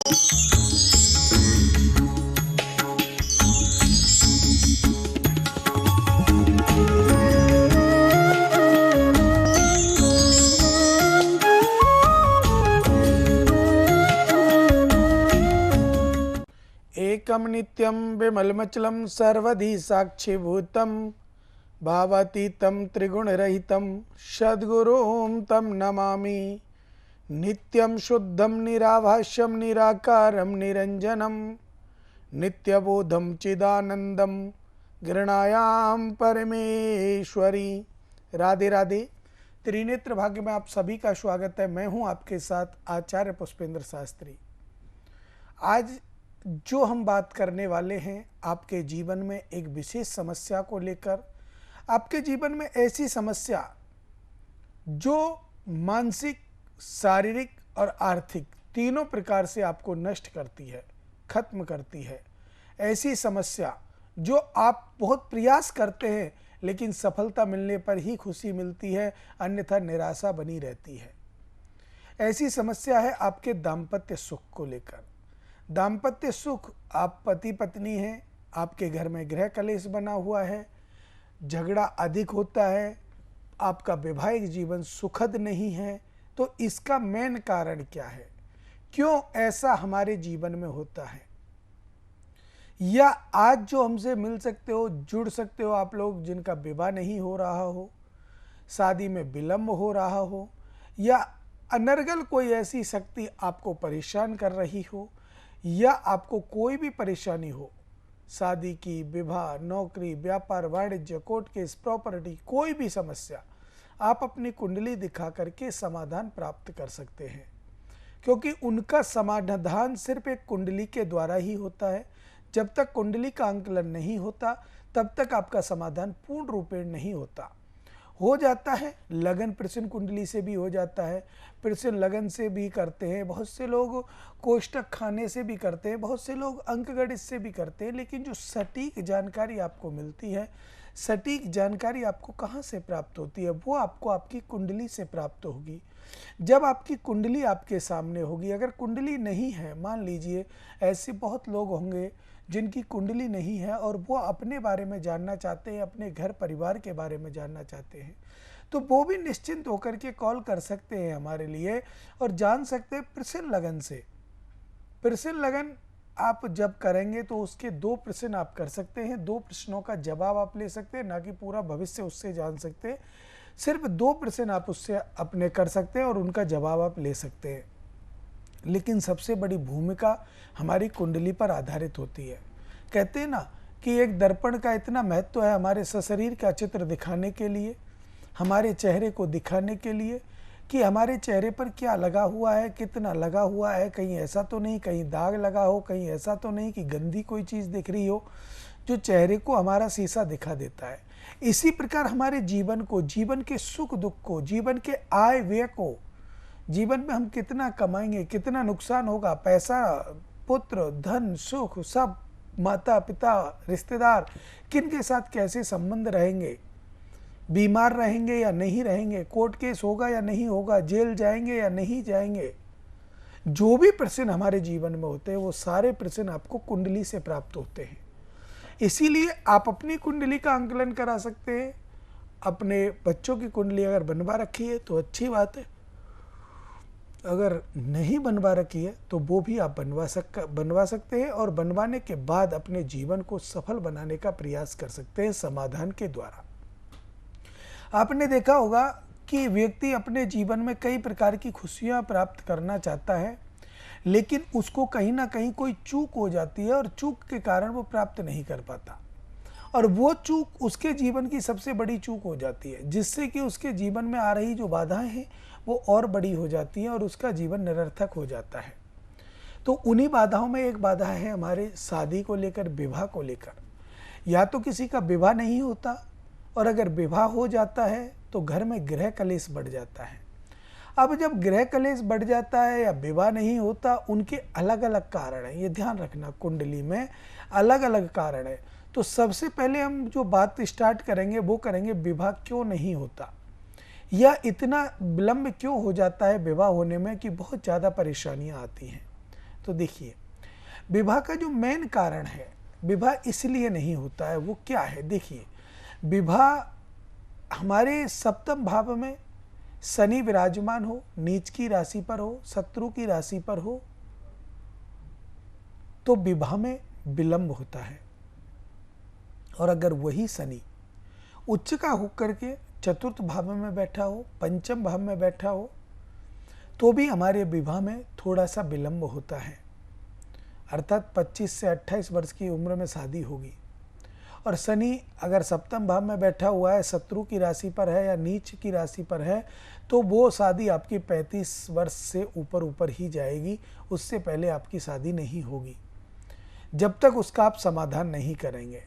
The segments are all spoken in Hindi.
एकम नित्यं विमलमचलं सर्वधि साक्षीभूतं भावातीतं त्रिगुणरहितं सद्गुरुं तं नमामि। नित्यं शुद्धं निराभाष्यं निराकारं निरंजनं नित्यबोधं चिदानंदं गृणायां परमेश्वरी। राधे राधे। त्रिनेत्र भाग्य में आप सभी का स्वागत है। मैं हूं आपके साथ आचार्य पुष्पेंद्र शास्त्री। आज जो हम बात करने वाले हैं आपके जीवन में एक विशेष समस्या को लेकर। आपके जीवन में ऐसी समस्या जो मानसिक, शारीरिक और आर्थिक तीनों प्रकार से आपको नष्ट करती है, खत्म करती है। ऐसी समस्या जो आप बहुत प्रयास करते हैं लेकिन सफलता मिलने पर ही खुशी मिलती है, अन्यथा निराशा बनी रहती है। ऐसी समस्या है आपके दाम्पत्य सुख को लेकर। दाम्पत्य सुख, आप पति पत्नी हैं, आपके घर में गृह कलेश बना हुआ है, झगड़ा अधिक होता है, आपका वैवाहिक जीवन सुखद नहीं है। तो इसका मेन कारण क्या है? क्यों ऐसा हमारे जीवन में होता है? या आज जो हमसे मिल सकते हो, जुड़ सकते हो आप लोग जिनका विवाह नहीं हो रहा हो, शादी में विलंब हो रहा हो, या अनर्गल कोई ऐसी शक्ति आपको परेशान कर रही हो, या आपको कोई भी परेशानी हो, शादी की, विवाह, नौकरी, व्यापार, वाणिज्य, कोर्ट केस, प्रॉपर्टी, कोई भी समस्या, आप अपनी कुंडली दिखा करके समाधान प्राप्त कर सकते हैं। क्योंकि उनका समाधान सिर्फ एक कुंडली के द्वारा ही होता है। जब तक कुंडली का आंकलन नहीं होता तब तक आपका समाधान पूर्ण रूपेण नहीं होता। हो जाता है, लगन प्रश्न कुंडली से भी हो जाता है, प्रश्न लगन से भी करते हैं, बहुत से लोग कोष्टक खाने से भी करते हैं, बहुत से लोग अंकगणित से भी करते हैं। लेकिन जो सटीक जानकारी आपको मिलती है, सटीक जानकारी आपको कहाँ से प्राप्त होती है? वो आपको आपकी कुंडली से प्राप्त होगी। जब आपकी कुंडली आपके सामने होगी, अगर कुंडली नहीं है, मान लीजिए ऐसे बहुत लोग होंगे जिनकी कुंडली नहीं है और वो अपने बारे में जानना चाहते हैं, अपने घर परिवार के बारे में जानना चाहते हैं, तो वो भी निश्चिंत होकर के कॉल कर सकते हैं हमारे लिए और जान सकते हैं प्रश्न लगन से। प्रश्न लगन आप जब करेंगे तो उसके 2 प्रश्न आप कर सकते हैं, 2 प्रश्नों का जवाब आप ले सकते हैं, ना कि पूरा भविष्य उससे जान सकते हैं। सिर्फ 2 प्रश्न आप उससे अपने कर सकते हैं और उनका जवाब आप ले सकते हैं। लेकिन सबसे बड़ी भूमिका हमारी कुंडली पर आधारित होती है। कहते हैं ना कि एक दर्पण का इतना महत्व है हमारे सशरीर का चित्र दिखाने के लिए, हमारे चेहरे को दिखाने के लिए, कि हमारे चेहरे पर क्या लगा हुआ है, कितना लगा हुआ है, कहीं ऐसा तो नहीं, कहीं दाग लगा हो, कहीं ऐसा तो नहीं कि गंदी कोई चीज़ दिख रही हो, जो चेहरे को हमारा शीशा दिखा देता है। इसी प्रकार हमारे जीवन को, जीवन के सुख दुख को, जीवन के आय व्यय को, जीवन में हम कितना कमाएंगे, कितना नुकसान होगा, पैसा, पुत्र, धन, सुख, सब, माता पिता, रिश्तेदार, किन के साथ कैसे संबंध रहेंगे, बीमार रहेंगे या नहीं रहेंगे, कोर्ट केस होगा या नहीं होगा, जेल जाएंगे या नहीं जाएंगे, जो भी प्रश्न हमारे जीवन में होते हैं वो सारे प्रश्न आपको कुंडली से प्राप्त होते हैं। इसीलिए आप अपनी कुंडली का आंकलन करा सकते हैं। अपने बच्चों की कुंडली अगर बनवा रखी है तो अच्छी बात है, अगर नहीं बनवा रखी है तो वो भी आप बनवा सकते हैं और बनवाने के बाद अपने जीवन को सफल बनाने का प्रयास कर सकते हैं समाधान के द्वारा। आपने देखा होगा कि व्यक्ति अपने जीवन में कई प्रकार की खुशियां प्राप्त करना चाहता है, लेकिन उसको कहीं ना कहीं कोई चूक हो जाती है और चूक के कारण वो प्राप्त नहीं कर पाता, और वो चूक उसके जीवन की सबसे बड़ी चूक हो जाती है, जिससे कि उसके जीवन में आ रही जो बाधाएं हैं वो और बड़ी हो जाती हैं और उसका जीवन निरर्थक हो जाता है। तो उन्हीं बाधाओं में एक बाधा है हमारे शादी को लेकर, विवाह को लेकर। या तो किसी का विवाह नहीं होता, और अगर विवाह हो जाता है तो घर में गृह कलेश बढ़ जाता है। अब जब गृह कलेश बढ़ जाता है या विवाह नहीं होता, उनके अलग अलग कारण हैं, ये ध्यान रखना, कुंडली में अलग अलग कारण है। तो सबसे पहले हम जो बात स्टार्ट करेंगे वो करेंगे विवाह क्यों नहीं होता, या इतना विलंब क्यों हो जाता है विवाह होने में कि बहुत ज़्यादा परेशानियां आती हैं। तो देखिए, विवाह का जो मेन कारण है, विवाह इसलिए नहीं होता है, वो क्या है? देखिए, विवाह हमारे सप्तम भाव में शनि विराजमान हो, नीच की राशि पर हो, शत्रु की राशि पर हो, तो विवाह में विलंब होता है। और अगर वही शनि उच्च का होकर के चतुर्थ भाव में बैठा हो, पंचम भाव में बैठा हो, तो भी हमारे विवाह में थोड़ा सा विलंब होता है। अर्थात 25 से 28 वर्ष की उम्र में शादी होगी। और शनि अगर सप्तम भाव में बैठा हुआ है, शत्रु की राशि पर है या नीच की राशि पर है, तो वो शादी आपकी 35 वर्ष से ऊपर ही जाएगी। उससे पहले आपकी शादी नहीं होगी, जब तक उसका आप समाधान नहीं करेंगे।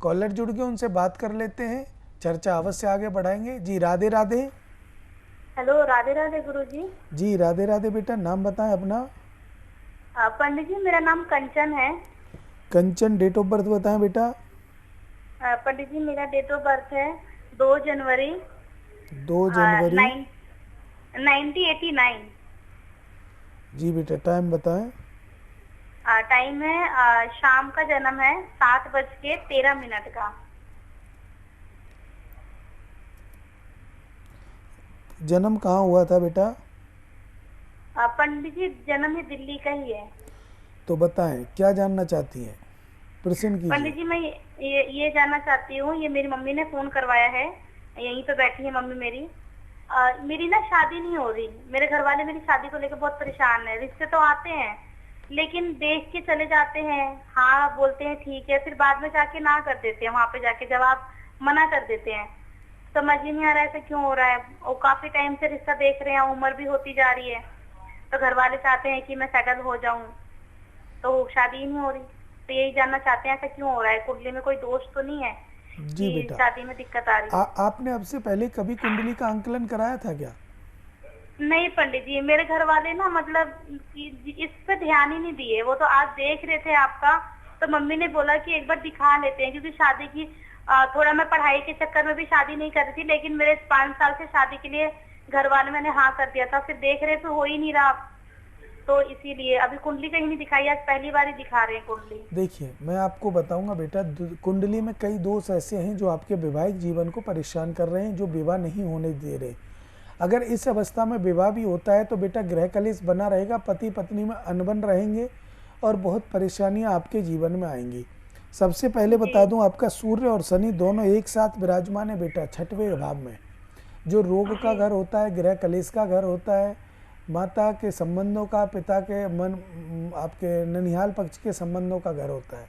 कॉलर जुड़ गए, उनसे बात कर लेते हैं, चर्चा अवश्य आगे बढ़ाएंगे। जी राधे राधे। हेलो, राधे राधे गुरुजी। जी राधे राधे बेटा, नाम बताएं अपना। पंडित जी, मेरा नाम कंचन है। कंचन, डेट ऑफ बर्थ बताएं बेटा। पंडित जी, मेरा डेट ऑफ बर्थ है 2 जनवरी 2 जनवरी 1989। जी बेटा, टाइम बताएं। टाइम है शाम का जन्म है 7:13 का। जन्म कहाँ हुआ था बेटा? पंडित जी, जन्म ही दिल्ली का ही है। तो बताएं, क्या जानना चाहती हैं? प्रश्न कीजिए। पंडित जी, मैं ये जानना चाहती हूँ, ये मेरी मम्मी ने फोन करवाया है, यहीं पे बैठी है मम्मी मेरी। मेरी ना शादी नहीं हो रही। मेरे घर वाले मेरी शादी को लेकर बहुत परेशान है। रिश्ते तो आते हैं, लेकिन देख के चले जाते हैं, हाँ बोलते हैं ठीक है, फिर बाद में जाके ना कर देते हैं। वहां पे जाके जवाब मना कर देते हैं। समझ ही नहीं आ रहा है ऐसा क्यों हो रहा है। और काफी टाइम से रिश्ता देख रहे हैं, उम्र भी होती जा रही है, तो घर वाले चाहते हैं कि मैं सेटल हो जाऊं, तो शादी ही नहीं हो रही। तो यही जानना चाहते हैं ऐसा क्यों हो रहा है। कुंडली में कोई दोष तो नहीं है जी कि बेटा, शादी में दिक्कत आ रही है? आपने अब से पहले कभी कुंडली का आंकलन कराया था क्या? नहीं पंडित जी, मेरे घर वाले ना मतलब इस पे ध्यान ही नहीं दिए। वो तो आज देख रहे थे आपका, तो मम्मी ने बोला कि एक बार दिखा लेते हैं, क्योंकि शादी की थोड़ा मैं पढ़ाई के चक्कर में भी शादी नहीं कर रही थी, लेकिन मेरे 5 साल से शादी के लिए घर वाले मैंने हाँ कर दिया था। फिर देख रहे तो हो ही नहीं रहा, तो इसीलिए अभी कुंडली कहीं नहीं दिखाई, आज पहली बार ही दिखा रहे हैं कुंडली। देखिए, मैं आपको बताऊंगा बेटा, कुंडली में कई दोष ऐसे हैं जो आपके वैवाहिक जीवन को परेशान कर रहे हैं, जो विवाह नहीं होने दे रहे। अगर इस अवस्था में विवाह भी होता है तो बेटा ग्रह कलेश बना रहेगा, पति पत्नी में अनबन रहेंगे और बहुत परेशानियां आपके जीवन में आएंगी। सबसे पहले बता दूं, आपका सूर्य और शनि दोनों एक साथ विराजमान है बेटा 6वें भाव में, जो रोग का घर होता है, गृह कलेश का घर होता है, माता के संबंधों का, पिता के मन, आपके ननिहाल पक्ष के संबंधों का घर होता है।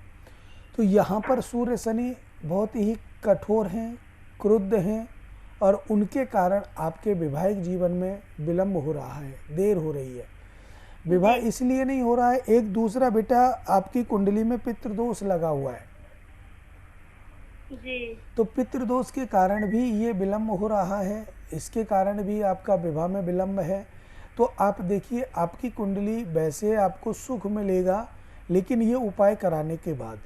तो यहाँ पर सूर्य शनि बहुत ही कठोर हैं, क्रुद्ध हैं, और उनके कारण आपके वैवाहिक जीवन में विलंब हो रहा है, देर हो रही है। विवाह इसलिए नहीं हो रहा है, एक दूसरा बेटा आपकी कुंडली में पितृदोष लगा हुआ है जी। तो पितृदोष के कारण भी ये विलंब हो रहा है, इसके कारण भी आपका विवाह में विलंब है। तो आप देखिए, आपकी कुंडली वैसे आपको सुख मिलेगा, लेकिन ये उपाय कराने के बाद,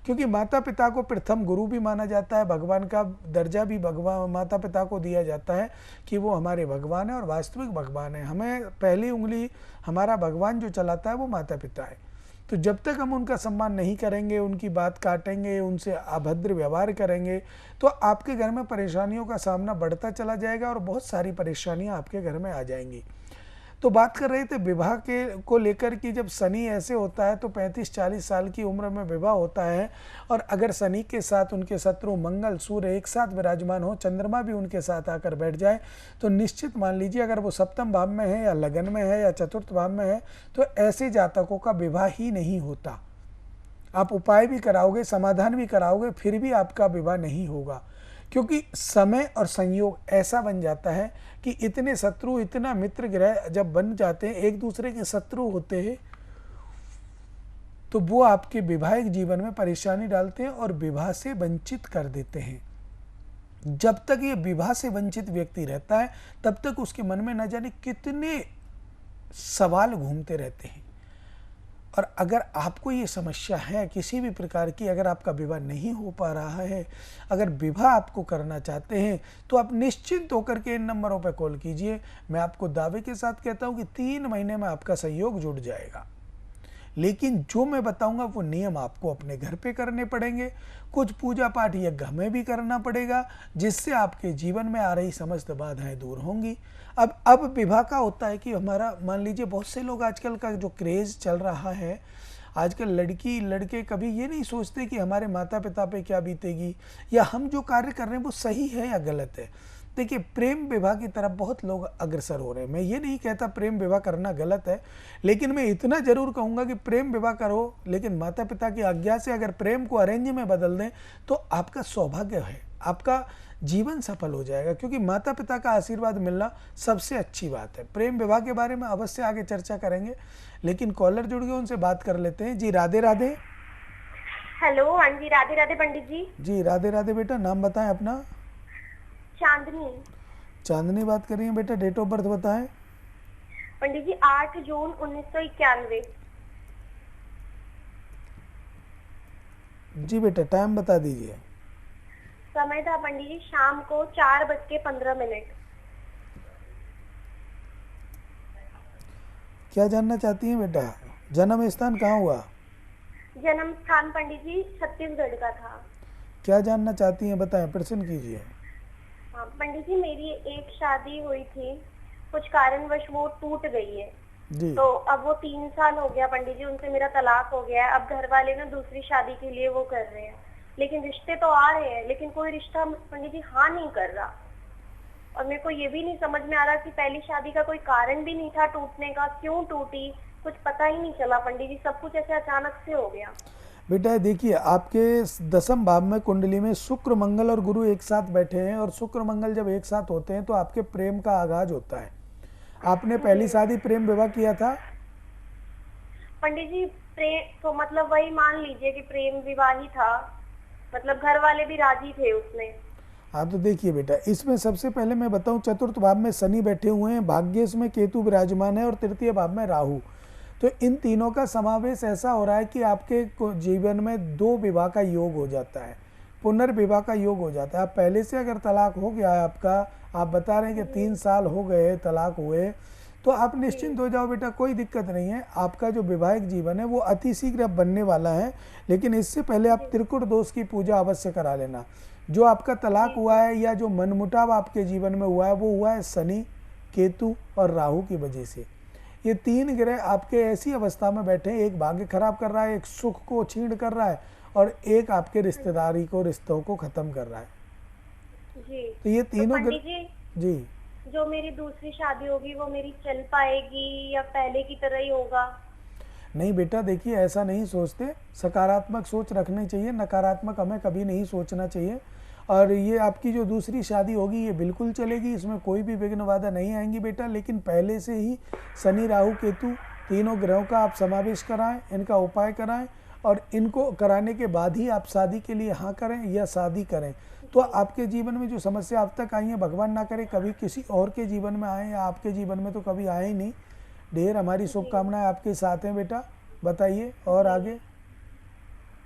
क्योंकि माता पिता को प्रथम गुरु भी माना जाता है, भगवान का दर्जा भी भगवान माता पिता को दिया जाता है कि वो हमारे भगवान है और वास्तविक भगवान है। हमें पहली उंगली हमारा भगवान जो चलाता है वो माता पिता है। तो जब तक हम उनका सम्मान नहीं करेंगे, उनकी बात काटेंगे, उनसे अभद्र व्यवहार करेंगे, तो आपके घर में परेशानियों का सामना बढ़ता चला जाएगा और बहुत सारी परेशानियां आपके घर में आ जाएंगी। तो बात कर रहे थे विवाह के को लेकर कि जब शनि ऐसे होता है तो 35-40 साल की उम्र में विवाह होता है, और अगर शनि के साथ उनके शत्रु मंगल सूर्य एक साथ विराजमान हो, चंद्रमा भी उनके साथ आकर बैठ जाए, तो निश्चित मान लीजिए अगर वो सप्तम भाव में है या लगन में है या चतुर्थ भाव में है, तो ऐसे जातकों का विवाह ही नहीं होता। आप उपाय भी कराओगे, समाधान भी कराओगे, फिर भी आपका विवाह नहीं होगा, क्योंकि समय और संयोग ऐसा बन जाता है कि इतने शत्रु, इतना मित्र ग्रह जब बन जाते हैं, एक दूसरे के शत्रु होते हैं, तो वो आपके वैवाहिक जीवन में परेशानी डालते हैं और विवाह से वंचित कर देते हैं। जब तक ये विवाह से वंचित व्यक्ति रहता है, तब तक उसके मन में न जाने कितने सवाल घूमते रहते हैं। और अगर आपको ये समस्या है किसी भी प्रकार की, अगर आपका विवाह नहीं हो पा रहा है, अगर विवाह आपको करना चाहते हैं, तो आप निश्चिंत होकर के इन नंबरों पर कॉल कीजिए। मैं आपको दावे के साथ कहता हूं कि 3 महीने में आपका सहयोग जुड़ जाएगा। लेकिन जो मैं बताऊंगा वो नियम आपको अपने घर पे करने पड़ेंगे। कुछ पूजा पाठ यज्ञ हमें भी करना पड़ेगा, जिससे आपके जीवन में आ रही समस्त बाधाएं दूर होंगी। अब विवाह का होता है कि हमारा मान लीजिए बहुत से लोग आजकल का जो क्रेज़ चल रहा है, आजकल लड़की लड़के कभी ये नहीं सोचते कि हमारे माता पिता पे क्या बीतेगी या हम जो कार्य कर रहे हैं वो सही है या गलत है। देखिए, प्रेम विवाह की तरफ बहुत लोग अग्रसर हो रहे हैं। मैं ये नहीं कहता प्रेम विवाह करना गलत है, लेकिन मैं इतना जरूर कहूँगा कि प्रेम विवाह करो, लेकिन माता पिता की आज्ञा से अगर प्रेम को अरेंज में बदल दें तो आपका सौभाग्य है, आपका जीवन सफल हो जाएगा, क्योंकि माता पिता का आशीर्वाद मिलना सबसे अच्छी बात है। प्रेम विवाह के बारे में अवश्य आगे चर्चा करेंगे, लेकिन कॉलर जुड़ गए, उनसे बात कर लेते हैं। जी राधे राधे। हेलो, हाँ जी, राधे राधे पंडित जी। जी राधे राधे बेटा, नाम बताएं अपना। चांदनी। चांदनी बात कर रही हैं बेटा, डेट ऑफ बर्थ बताएं। पंडित जी 8 जून 1991। जी बेटा, टाइम बता दीजिए। समय था पंडित जी शाम को 4:15। क्या जानना चाहती हैं बेटा? जन्म स्थान कहाँ हुआ? जन्म स्थान पंडित जी छत्तीसगढ़ का था। क्या जानना चाहती हैं बताएं, प्रश्न कीजिए। हाँ पंडित जी, मेरी एक शादी हुई थी, कुछ कारणवश वो टूट गई है। जी। तो अब वो 3 साल हो गया पंडित जी, उनसे मेरा तलाक हो गया है। अब घर वाले ना दूसरी शादी के लिए वो कर रहे हैं, लेकिन रिश्ते तो आ रहे हैं, लेकिन कोई रिश्ता पंडित जी हाँ नहीं कर रहा। और मेरे को ये भी नहीं समझ में आ रहा कि पहली शादी का कोई कारण भी नहीं था टूटने का, क्यों टूटी कुछ पता ही नहीं चला पंडित जी, सब कुछ ऐसे अचानक से हो गया। बेटा देखिए, आपके 10वें भाव में कुंडली में शुक्र मंगल और गुरु एक साथ बैठे हैं, और शुक्र मंगल जब एक साथ होते हैं तो आपके प्रेम का आगाज होता है। आपने पहली शादी प्रेम विवाह किया था? पंडित जी प्रेम तो मतलब वही मान लीजिए कि प्रेम विवाह ही था, मतलब घर वाले भी राजी थे उसमें। हाँ तो देखिए बेटा, इसमें सबसे पहले मैं बताऊं, चतुर्थ भाव में शनि बैठे हुए हैं, भाग्येश में केतु विराजमान है और तृतीय भाव में राहु। तो इन तीनों का समावेश ऐसा हो रहा है कि आपके जीवन में 2 विवाह का योग हो जाता है, पुनर्विवाह का योग हो जाता है। आप पहले से अगर तलाक हो गया है आपका, आप बता रहे हैं कि 3 साल हो गए तलाक हुए, तो आप निश्चिंत हो जाओ बेटा, कोई दिक्कत नहीं है। आपका जो वैवाहिक जीवन है वो अति शीघ्र बनने वाला है, लेकिन इससे पहले आप त्रिकुट दोष की पूजा अवश्य करा लेना। जो आपका तलाक हुआ है या जो मनमुटाव आपके जीवन में हुआ है वो हुआ है शनि, केतु और राहु की वजह से। ये 3 ग्रह आपके ऐसी अवस्था में बैठे हैं, एक भाग्य खराब कर रहा है, एक सुख को छीण कर रहा है, और एक आपके रिश्तेदारी को, रिश्तों को खत्म कर रहा है। जी। तो ये तीनों तो पंडित जी, जो मेरी दूसरी शादी होगी वो मेरी चल पाएगी या पहले की तरह ही होगा? नहीं बेटा देखिए, ऐसा नहीं सोचते, सकारात्मक सोच रखनी चाहिए, नकारात्मक हमें कभी नहीं सोचना चाहिए। और ये आपकी जो दूसरी शादी होगी ये बिल्कुल चलेगी, इसमें कोई भी विघ्न बाधा नहीं आएंगी बेटा, लेकिन पहले से ही शनि राहु केतु तीनों ग्रहों का आप समावेश कराएं, इनका उपाय कराएं, और इनको कराने के बाद ही आप शादी के लिए हाँ करें या शादी करें। तो आपके जीवन में जो समस्या अब तक आई है, भगवान ना करे कभी किसी और के जीवन में आए, या आपके जीवन में तो कभी आए ही नहीं। ढेर हमारी शुभकामनाएं आपके साथ हैं बेटा। बताइए और आगे।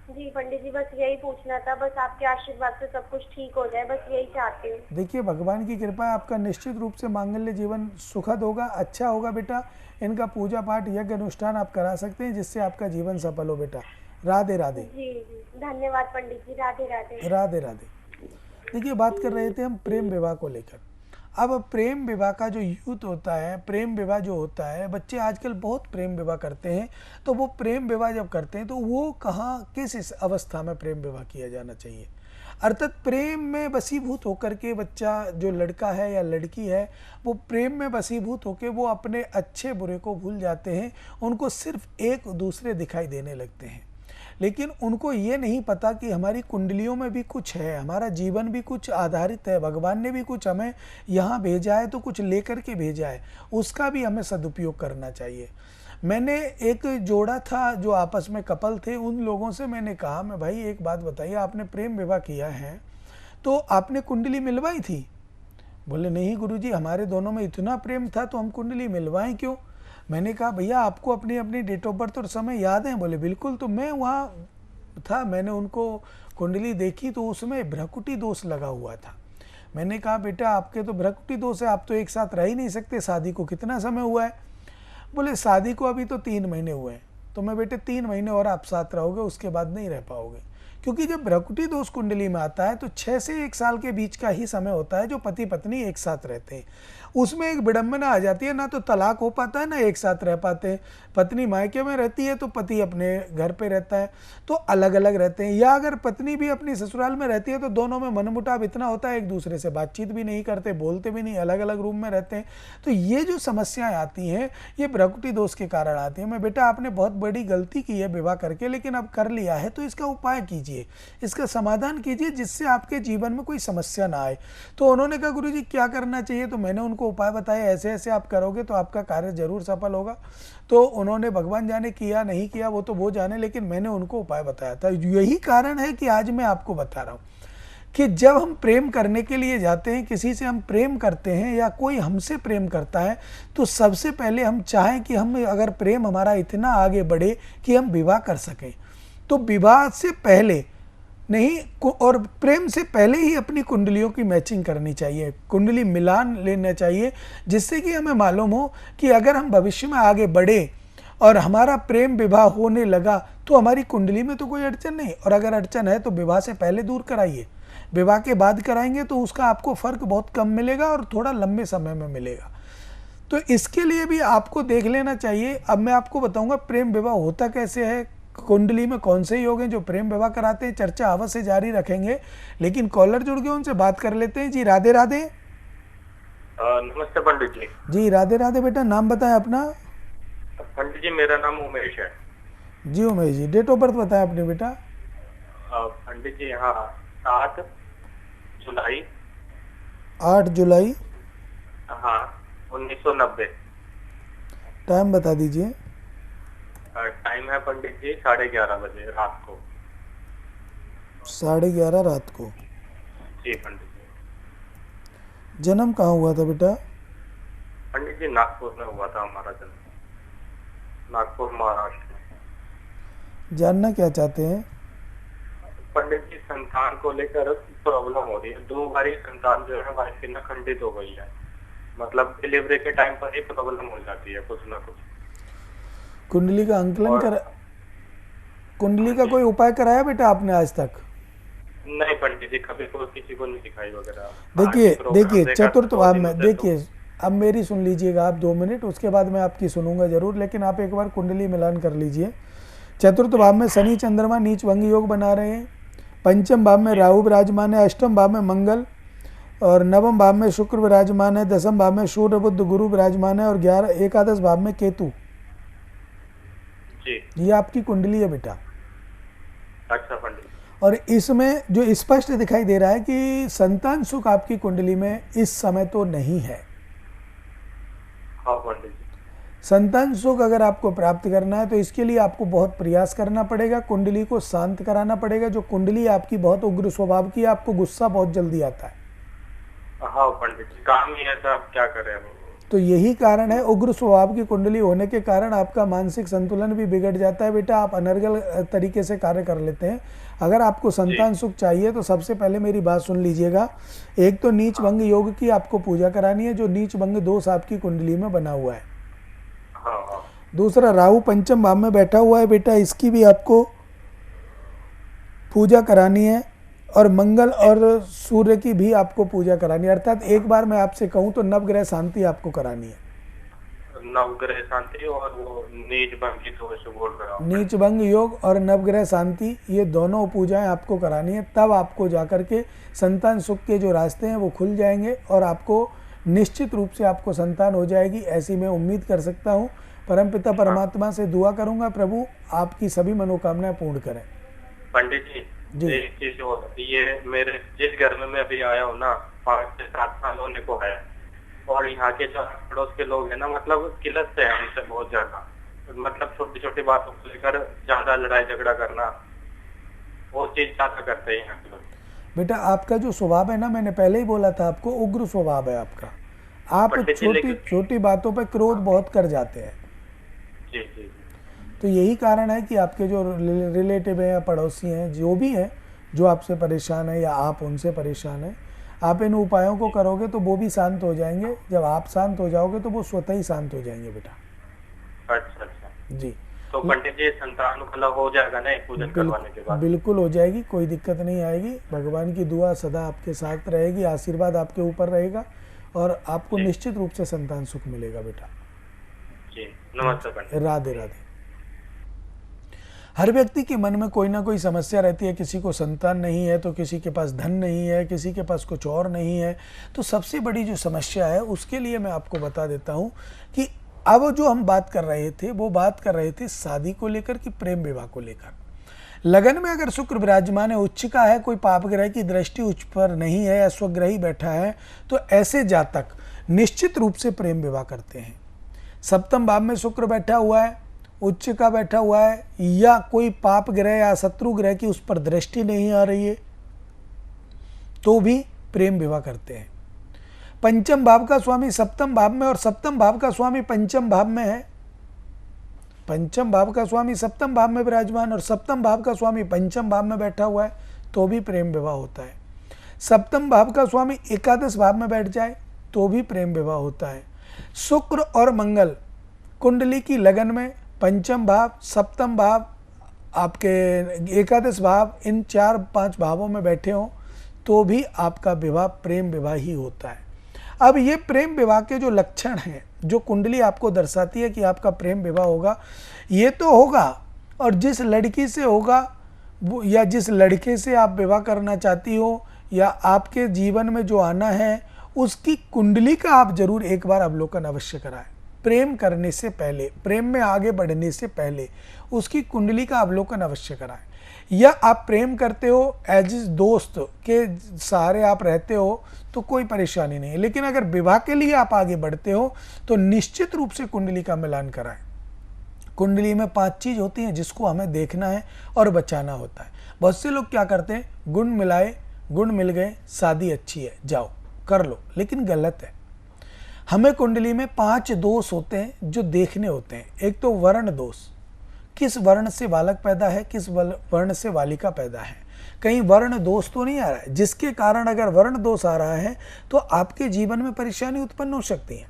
जी पंडित जी, बस यही पूछना था, बस आपके आशीर्वाद से सब कुछ ठीक हो जाए, बस यही चाहती हूँ। देखिए, भगवान की कृपा है, आपका निश्चित रूप से मांगल्य जीवन सुखद होगा, अच्छा होगा बेटा। इनका पूजा पाठ यज्ञ अनुष्ठान आप करा सकते हैं, जिससे आपका जीवन सफल हो बेटा। राधे राधे। जी जी, धन्यवाद पंडित जी, राधे राधे। राधे राधे। देखिए, बात कर रहे थे हम प्रेम विवाह को लेकर। अब प्रेम विवाह का जो यूथ होता है, प्रेम विवाह जो होता है, बच्चे आजकल बहुत प्रेम विवाह करते हैं। तो वो प्रेम विवाह जब करते हैं तो वो कहाँ, किस अवस्था में प्रेम विवाह किया जाना चाहिए? अर्थात प्रेम में वशीभूत होकर के बच्चा, जो लड़का है या लड़की है, वो प्रेम में वशीभूत होकर वो अपने अच्छे बुरे को भूल जाते हैं, उनको सिर्फ एक दूसरे दिखाई देने लगते हैं। लेकिन उनको ये नहीं पता कि हमारी कुंडलियों में भी कुछ है, हमारा जीवन भी कुछ आधारित है, भगवान ने भी कुछ हमें यहाँ भेजा है, तो कुछ लेकर के भेजा है, उसका भी हमें सदुपयोग करना चाहिए। मैंने एक जोड़ा था जो आपस में कपल थे, उन लोगों से मैंने कहा, मैं भाई एक बात बताइए, आपने प्रेम विवाह किया है तो आपने कुंडली मिलवाई थी? बोले नहीं गुरुजी, हमारे दोनों में इतना प्रेम था तो हम कुंडली मिलवाएं क्यों? मैंने कहा भैया आपको अपनी अपनी डेट ऑफ बर्थ और समय याद है? बोले बिल्कुल। तो मैं वहाँ था, मैंने उनको कुंडली देखी तो उसमें भ्रकुटी दोष लगा हुआ था। मैंने कहा बेटा आपके तो भ्रकुटी दोष है, आप तो एक साथ रह ही नहीं सकते, शादी को कितना समय हुआ है? बोले शादी को अभी तो 3 महीने हुए हैं। तो मैं बेटे 3 महीने और आप साथ रहोगे, उसके बाद नहीं रह पाओगे। क्योंकि जब भ्रकुटी दोष कुंडली में आता है तो 6 से 1 साल के बीच का ही समय होता है जो पति पत्नी एक साथ रहते हैं। उसमें एक विडंबना आ जाती है, ना तो तलाक हो पाता है ना एक साथ रह पाते हैं। पत्नी मायके में रहती है तो पति अपने घर पे रहता है, तो अलग अलग रहते हैं। या अगर पत्नी भी अपनी ससुराल में रहती है तो दोनों में मनमुटाव इतना होता है, एक दूसरे से बातचीत भी नहीं करते, बोलते भी नहीं, अलग अलग रूम में रहते हैं। तो ये जो समस्याएं आती हैं ये भ्रकुटी दोष के कारण आती है। मैं बेटा आपने बहुत बड़ी गलती की है विवाह करके, लेकिन अब कर लिया है तो इसका उपाय कीजिए, इसका समाधान कीजिए जिससे आपके जीवन में कोई समस्या ना आए। तो उन्होंने कहा गुरुजी क्या करना चाहिए, तो मैंने उनको उपाय बताया, ऐसे ऐसे आप करोगे तो आपका कार्य जरूर सफल होगा। तो उन्होंने भगवान जाने किया नहीं किया वो तो वो जाने, लेकिन मैंने उनको उपाय बताया था। यही कारण है कि आज मैं आपको बता रहा हूँ कि जब हम प्रेम करने के लिए जाते हैं, किसी से हम प्रेम करते हैं या कोई हमसे प्रेम करता है, तो सबसे पहले हम चाहें कि हम अगर प्रेम हमारा इतना आगे बढ़े कि हम विवाह कर सकें, तो विवाह से पहले नहीं और प्रेम से पहले ही अपनी कुंडलियों की मैचिंग करनी चाहिए, कुंडली मिलान लेना चाहिए, जिससे कि हमें मालूम हो कि अगर हम भविष्य में आगे बढ़े और हमारा प्रेम विवाह होने लगा तो हमारी कुंडली में तो कोई अड़चन नहीं, और अगर अड़चन है तो विवाह से पहले दूर कराइए। विवाह के बाद कराएंगे तो उसका आपको फर्क बहुत कम मिलेगा और थोड़ा लंबे समय में मिलेगा। तो इसके लिए भी आपको देख लेना चाहिए। अब मैं आपको बताऊंगा प्रेम विवाह होता कैसे है, कुंडली में कौन से योग हैं जो प्रेम विवाह कराते हैं। चर्चा अवश्य जारी रखेंगे, लेकिन कॉलर जुड़ गए, उनसे बात कर लेते हैं। जी राधे राधे। नमस्ते पंडित जी। जी राधे राधे। बेटा नाम बताएं अपना। पंडित जी मेरा नाम उमेश है। जी Umesh ji, date of birth बताएं अपने बेटा। पंडित जी हाँ 7 जुलाई 8 जुलाई हाँ 1990। टाइम बता दीजिए। टाइम है पंडित जी 11:30 बजे रात को। 11:30 रात को। जी पंडित जी। जन्म कहाँ हुआ था बेटा? पंडित जी नागपुर में हुआ था हमारा जन्म, नागपुर महाराष्ट्र में। जानना क्या चाहते हैं? पंडित जी संतान को लेकर प्रॉब्लम हो रही है, 2 बार संतान जो है वाइफ की ना खंडित हो गई है, मतलब डिलीवरी के टाइम पर ही प्रॉब्लम हो जाती है कुछ ना कुछ। कुंडली का अंकलन कर, कुंडली का कोई उपाय कराया बेटा आपने आज तक? नहीं पंडित जी कभी कोई किसी को नहीं दिखाई वगैरह। देखिए चतुर्थ भाव में देखिए, अब मेरी सुन लीजिएगा आप 2 मिनट, उसके बाद मैं आपकी सुनूंगा जरूर, लेकिन आप एक बार कुंडली मिलान कर लीजिए। चतुर्थ भाव में शनि चंद्रमा नीच भंग योग बना रहे हैं, पंचम भाव में राहु विराजमान है, अष्टम भाव में मंगल और नवम भाव में शुक्र विराजमान है, दसम भाव में सूर्य बुध गुरु विराजमान है और 11 भाव में केतु। ये आपकी कुंडली है बेटा। अच्छा पंडित। और इसमें जो स्पष्ट दिखाई दे रहा है कि संतान सुख आपकी कुंडली में इस समय तो नहीं है। हाँ पंडित। संतान सुख अगर आपको प्राप्त करना है तो इसके लिए आपको बहुत प्रयास करना पड़ेगा, कुंडली को शांत कराना पड़ेगा। जो कुंडली आपकी बहुत उग्र स्वभाव की है, आपको गुस्सा बहुत जल्दी आता है। हाँ पंडित जी काम ही ऐसा, आप क्या करें। तो यही कारण है, उग्र स्वभाव की कुंडली होने के कारण आपका मानसिक संतुलन भी बिगड़ जाता है बेटा। आप अनर्गल तरीके से कार्य कर लेते हैं। अगर आपको संतान सुख चाहिए तो सबसे पहले मेरी बात सुन लीजिएगा। एक तो नीच भंग योग की आपको पूजा करानी है, जो नीच भंग दोष आपकी कुंडली में बना हुआ है। दूसरा राहु पंचम भाव में बैठा हुआ है बेटा, इसकी भी आपको पूजा करानी है। और मंगल और सूर्य की भी आपको पूजा करानी है। अर्थात एक बार मैं आपसे कहूं तो नवग्रह शांति आपको करानी है। नवग्रह शांति और वो नीच भंग की दोष बोल रहा हूं। नीच भंग योग और नवग्रह शांति, ये दोनों पूजाएं आपको करानी है। तब आपको जाकर के संतान सुख के जो रास्ते हैं वो खुल जाएंगे और आपको निश्चित रूप से आपको संतान हो जाएगी, ऐसी मैं उम्मीद कर सकता हूँ। परमपिता परमात्मा से दुआ करूंगा प्रभु आपकी सभी मनोकामनाएं पूर्ण करें। पंडित जी एक चीज और, ये मेरे जिस घर में मैं अभी आया हूँ ना 5 से 7 साल होने को है, और यहाँ के जो पड़ोस के लोग हैं ना, मतलब किलत से हैं हमसे बहुत ज्यादा, मतलब छोटी छोटी बातों को लेकर ज्यादा लड़ाई झगड़ा करना, वो चीज ज्यादा करते हैं यहाँ के लोग। बेटा आपका जो स्वभाव है ना, मैंने पहले ही बोला था आपको, उग्र स्वभाव है आपका। आप छोटी छोटी बातों पे क्रोध बहुत कर जाते हैं। जी जी। तो यही कारण है कि आपके जो रिलेटिव हैं या पड़ोसी हैं, जो भी हैं, जो आपसे परेशान है या आप उनसे परेशान हैं, आप इन उपायों को करोगे तो वो भी शांत हो जाएंगे। जब आप शांत हो जाओगे तो वो स्वतः ही शांत हो जाएंगे बेटा। अच्छा अच्छा। जी। तो पंडित जी संतान मतलब हो जाएगा ना एक पूजन करवाने के बाद? बिल्कुल हो जाएगी, कोई दिक्कत नहीं आएगी। भगवान की दुआ सदा आपके साथ रहेगी, आशीर्वाद आपके ऊपर रहेगा और आपको निश्चित रूप से संतान सुख मिलेगा बेटा। जी नमस्ते पंडित। राधे राधे। हर व्यक्ति के मन में कोई ना कोई समस्या रहती है, किसी को संतान नहीं है तो किसी के पास धन नहीं है, किसी के पास कुछ और नहीं है। तो सबसे बड़ी जो समस्या है उसके लिए मैं आपको बता देता हूँ कि अब जो हम बात कर रहे थे वो बात कर रहे थे शादी को लेकर कि प्रेम विवाह को लेकर। लगन में अगर शुक्र विराजमान है, उच्च का है, कोई पाप ग्रह की दृष्टि उच्च पर नहीं है या स्वग्रही बैठा है, तो ऐसे जातक निश्चित रूप से प्रेम विवाह करते हैं। सप्तम भाव में शुक्र बैठा हुआ है, उच्च का बैठा हुआ है, या कोई पाप ग्रह या शत्रु ग्रह की उस पर दृष्टि नहीं आ रही है, तो भी प्रेम विवाह करते हैं। पंचम भाव का स्वामी सप्तम भाव में और सप्तम भाव का स्वामी पंचम भाव में है, पंचम भाव का स्वामी सप्तम भाव में विराजमान और सप्तम भाव का स्वामी पंचम भाव में बैठा हुआ है, तो भी प्रेम विवाह होता है। सप्तम भाव का स्वामी एकादश भाव में बैठ जाए तो भी प्रेम विवाह होता है। शुक्र और मंगल कुंडली की लगन में पंचम भाव, सप्तम भाव, आपके एकादश भाव, इन 4-5 भावों में बैठे हों तो भी आपका विवाह प्रेम विवाह ही होता है। अब ये प्रेम विवाह के जो लक्षण हैं, जो कुंडली आपको दर्शाती है कि आपका प्रेम विवाह होगा, ये तो होगा। और जिस लड़की से होगा वो, या जिस लड़के से आप विवाह करना चाहती हो या आपके जीवन में जो आना है, उसकी कुंडली का आप जरूर एक बार अवलोकन अवश्य कराएं। प्रेम करने से पहले, प्रेम में आगे बढ़ने से पहले उसकी कुंडली का अवलोकन अवश्य कराएं। या आप प्रेम करते हो एज दोस्त के सहारे आप रहते हो तो कोई परेशानी नहीं है, लेकिन अगर विवाह के लिए आप आगे बढ़ते हो तो निश्चित रूप से कुंडली का मिलान कराएं। कुंडली में 5 चीज होती हैं जिसको हमें देखना है और बचाना होता है। बहुत से लोग क्या करते हैं, गुण मिलाए, गुण मिल गए, शादी अच्छी है, जाओ कर लो, लेकिन गलत है। हमें कुंडली में 5 दोष होते हैं जो देखने होते हैं। एक तो वर्ण दोष, किस वर्ण से बालक पैदा है, किस वर्ण से बालिका पैदा है। कहीं वर्ण दोष तो नहीं आ रहा है, जिसके कारण अगर वर्ण दोष आ रहा है तो आपके जीवन में परेशानी उत्पन्न हो सकती है,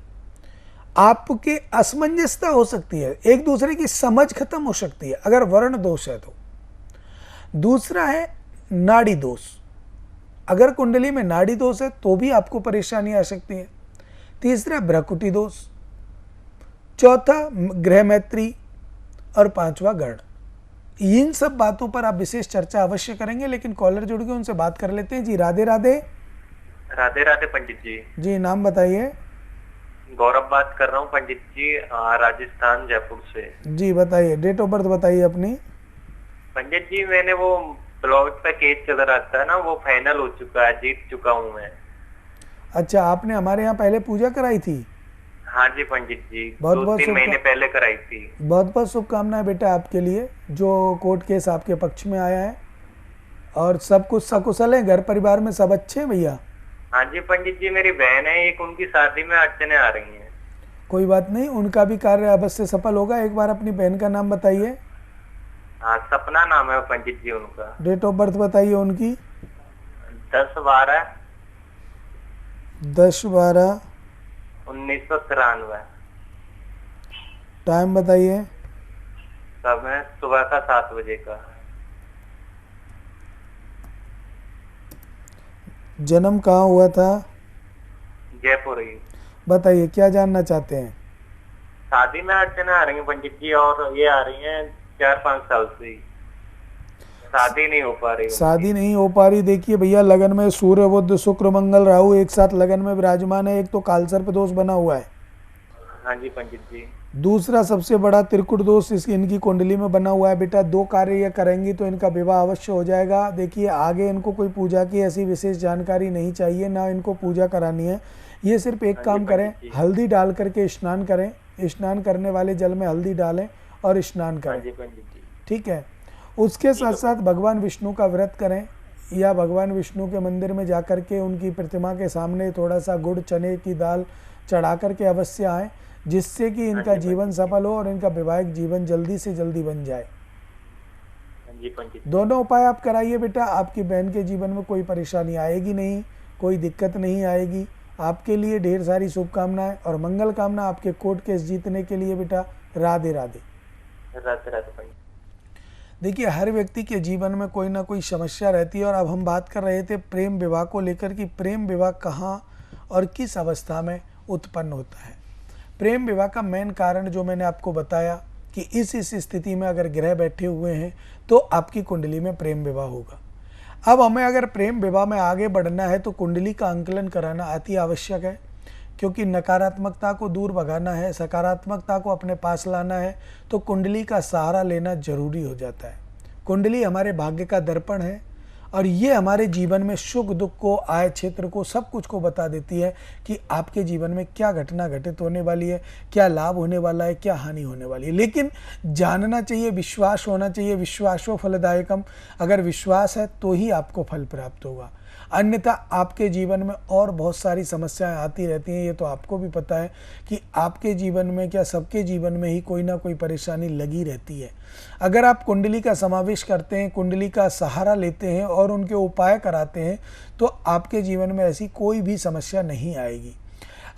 आपके असमंजसता हो सकती है, एक दूसरे की समझ खत्म हो सकती है अगर वर्ण दोष है तो। दूसरा है नाड़ी दोष, अगर कुंडली में नाड़ी दोष है तो भी आपको परेशानी आ सकती है। तीसरा भ्रकुटी दोष, चौथा ग्रह मैत्री और 5वां गण। इन सब बातों पर आप विशेष चर्चा अवश्य करेंगे, लेकिन कॉलर जुड़ गए, उनसे बात कर लेते हैं। जी राधे राधे। राधे राधे पंडित जी। जी नाम बताइए। गौरव बात कर रहा हूँ पंडित जी, राजस्थान जयपुर से। जी बताइए, डेट ऑफ बर्थ बताइए अपनी। पंडित जी मैंने वो ब्लॉग पे केस चल रहा था ना, वो फाइनल हो चुका है, जीत चुका हूँ मैं। अच्छा, आपने हमारे यहाँ पहले पूजा कराई थी? हाँ जी पंडित जी, बहुत 2-3 महीने पहले कराई थी। बहुत बहुत शुभकामनाएं बेटा आपके लिए, जो कोर्ट केस आपके पक्ष में आया है। और सब कुछ सकुशल है, घर परिवार में सब अच्छे हैं भैया? हाँ जी पंडित जी, मेरी बहन है एक, उनकी शादी में अड़चने आ रही हैं। कोई बात नहीं, उनका भी कार्य अवश्य सफल होगा। एक बार अपनी बहन का नाम बताइए। हाँ सपना नाम है पंडित जी उनका। डेट ऑफ बर्थ बताइए उनकी। 10/12/1993। टाइम बताइए। समय सुबह का 7 बजे का। जन्म कहाँ हुआ था? जयपुर ही। बताइए क्या जानना चाहते हैं? शादी में अड़चने आ रही हैं पंडित जी, और ये आ रही हैं 4-5 साल से, शादी नहीं हो पा रही। शादी नहीं हो पा रही। देखिए भैया, लगन में सूर्य बुध शुक्र मंगल राहु एक साथ लगन में विराजमान है। एक तो कालसर्प दोष बना हुआ है। हाँ जी पंडित जी। दूसरा सबसे बड़ा त्रिकुट दोष इनकी कुंडली में बना हुआ है। बेटा 2 कार्य ये करेंगी तो इनका विवाह अवश्य हो जाएगा। देखिए आगे इनको कोई पूजा की ऐसी विशेष जानकारी नहीं चाहिए, ना इनको पूजा करानी है। ये सिर्फ एक काम करें, हल्दी डाल करके स्नान करें, स्नान करने वाले जल में हल्दी डालें और स्नान करें, ठीक है। उसके साथ साथ भगवान विष्णु का व्रत करें, या भगवान विष्णु के मंदिर में जाकर के उनकी प्रतिमा के सामने थोड़ा सा गुड़ चने की दाल चढ़ा करके अवश्य आएँ, जिससे कि इनका जीवन सफल हो और इनका वैवाहिक जीवन जल्दी से जल्दी बन जाए। दोनों उपाय आप कराइए बेटा, आपकी बहन के जीवन में कोई परेशानी आएगी नहीं, कोई दिक्कत नहीं आएगी। आपके लिए ढेर सारी शुभकामनाएं और मंगल कामना आपके कोर्ट केस जीतने के लिए बेटा। राधे राधे। राधे राधे भाई। देखिए, हर व्यक्ति के जीवन में कोई ना कोई समस्या रहती है। और अब हम बात कर रहे थे प्रेम विवाह को लेकर कि प्रेम विवाह कहाँ और किस अवस्था में उत्पन्न होता है। प्रेम विवाह का मेन कारण जो मैंने आपको बताया कि इस स्थिति में अगर ग्रह बैठे हुए हैं तो आपकी कुंडली में प्रेम विवाह होगा। अब हमें अगर प्रेम विवाह में आगे बढ़ना है तो कुंडली का आंकलन कराना अति आवश्यक है, क्योंकि नकारात्मकता को दूर भगाना है, सकारात्मकता को अपने पास लाना है, तो कुंडली का सहारा लेना जरूरी हो जाता है। कुंडली हमारे भाग्य का दर्पण है और ये हमारे जीवन में सुख दुख को, आय क्षेत्र को, सब कुछ को बता देती है कि आपके जीवन में क्या घटना घटित होने वाली है, क्या लाभ होने वाला है, क्या हानि होने वाली है। लेकिन जानना चाहिए, विश्वास होना चाहिए। विश्वासो फलदायकम, अगर विश्वास है तो ही आपको फल प्राप्त होगा, अन्यथा आपके जीवन में और बहुत सारी समस्याएं आती रहती हैं। ये तो आपको भी पता है कि आपके जीवन में क्या सबके जीवन में ही कोई ना कोई परेशानी लगी रहती है। अगर आप कुंडली का समावेश करते हैं, कुंडली का सहारा लेते हैं और उनके उपाय कराते हैं तो आपके जीवन में ऐसी कोई भी समस्या नहीं आएगी।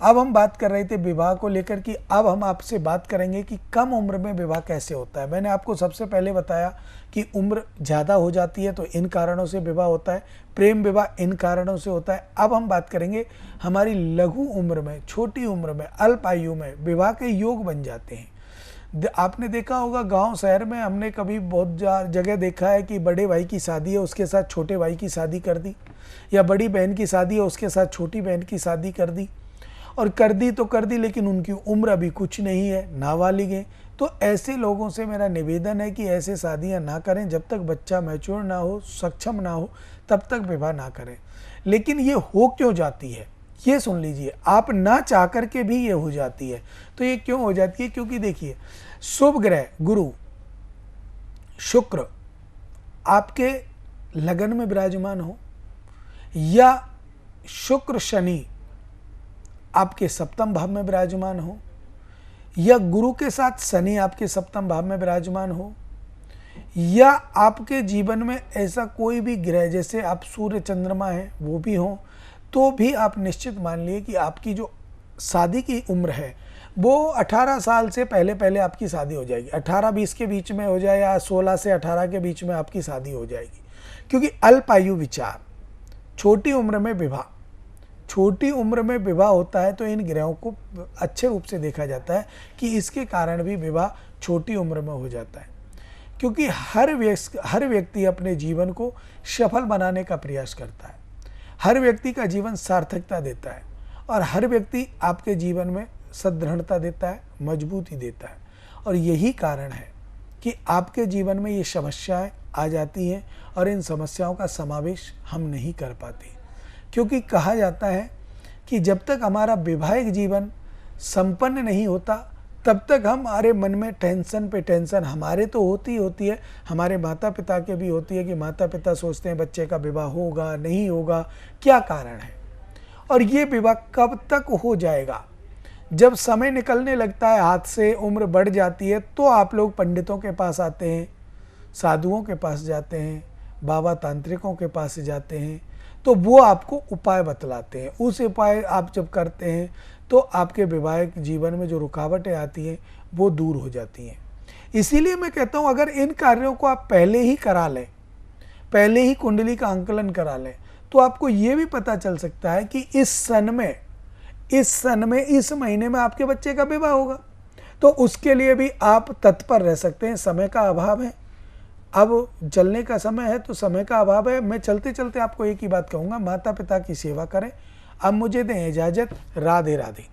अब हम बात कर रहे थे विवाह को लेकर कि अब हम आपसे बात करेंगे कि कम उम्र में विवाह कैसे होता है। मैंने आपको सबसे पहले बताया कि उम्र ज़्यादा हो जाती है तो इन कारणों से विवाह होता है, प्रेम विवाह इन कारणों से होता है। अब हम बात करेंगे हमारी लघु उम्र में, छोटी उम्र में, अल्प आयु में विवाह के योग बन जाते हैं। आपने देखा होगा गांव शहर में, हमने कभी बहुत जगह देखा है कि बड़े भाई की शादी है उसके साथ छोटे भाई की शादी कर दी, या बड़ी बहन की शादी है उसके साथ छोटी बहन की शादी कर दी, और कर दी तो कर दी लेकिन उनकी उम्र अभी कुछ नहीं है, नाबालिग है। तो ऐसे लोगों से मेरा निवेदन है कि ऐसे शादियां ना करें, जब तक बच्चा मैच्योर ना हो, सक्षम ना हो, तब तक विवाह ना करें। लेकिन ये हो क्यों जाती है ये सुन लीजिए, आप ना चाह कर के भी ये हो जाती है। तो ये क्यों हो जाती है? क्योंकि देखिए, शुभ ग्रह गुरु शुक्र आपके लगन में विराजमान हो, या शुक्र शनि आपके सप्तम भाव में विराजमान हो, या गुरु के साथ शनि आपके सप्तम भाव में विराजमान हो, या आपके जीवन में ऐसा कोई भी ग्रह जैसे आप सूर्य चंद्रमा है वो भी हो, तो भी आप निश्चित मान लिए कि आपकी जो शादी की उम्र है वो 18 साल से पहले पहले आपकी शादी हो जाएगी। 18-20 के बीच में हो जाए या 16 से 18 के बीच में आपकी शादी हो जाएगी। क्योंकि अल्पायु विचार, छोटी उम्र में विवाह, छोटी उम्र में विवाह होता है तो इन ग्रहों को अच्छे रूप से देखा जाता है कि इसके कारण भी विवाह छोटी उम्र में हो जाता है। क्योंकि हर व्यक्ति अपने जीवन को सफल बनाने का प्रयास करता है, हर व्यक्ति का जीवन सार्थकता देता है, और हर व्यक्ति आपके जीवन में सदृढ़ता देता है, मजबूती देता है। और यही कारण है कि आपके जीवन में ये समस्याएं आ जाती हैं और इन समस्याओं का समावेश हम नहीं कर पाते। क्योंकि कहा जाता है कि जब तक हमारा वैवाहिक जीवन संपन्न नहीं होता तब तक हमारे मन में टेंशन पे टेंशन हमारे तो होती है, हमारे माता पिता के भी होती है कि माता पिता सोचते हैं बच्चे का विवाह होगा नहीं होगा, क्या कारण है, और ये विवाह कब तक हो जाएगा। जब समय निकलने लगता है हाथ से, उम्र बढ़ जाती है, तो आप लोग पंडितों के पास आते हैं, साधुओं के पास जाते हैं, बाबा तांत्रिकों के पास जाते हैं, तो वो आपको उपाय बतलाते हैं। उस उपाय आप जब करते हैं तो आपके वैवाहिक जीवन में जो रुकावटें आती हैं वो दूर हो जाती हैं। इसीलिए मैं कहता हूँ अगर इन कार्यों को आप पहले ही करा लें, पहले ही कुंडली का आंकलन करा लें, तो आपको ये भी पता चल सकता है कि इस महीने में आपके बच्चे का विवाह होगा। तो उसके लिए भी आप तत्पर रह सकते हैं। समय का अभाव है, अब चलने का समय है तो समय का अभाव है। मैं चलते चलते आपको एक ही बात कहूँगा, माता पिता की सेवा करें। अब मुझे दें इजाज़त। राधे राधे।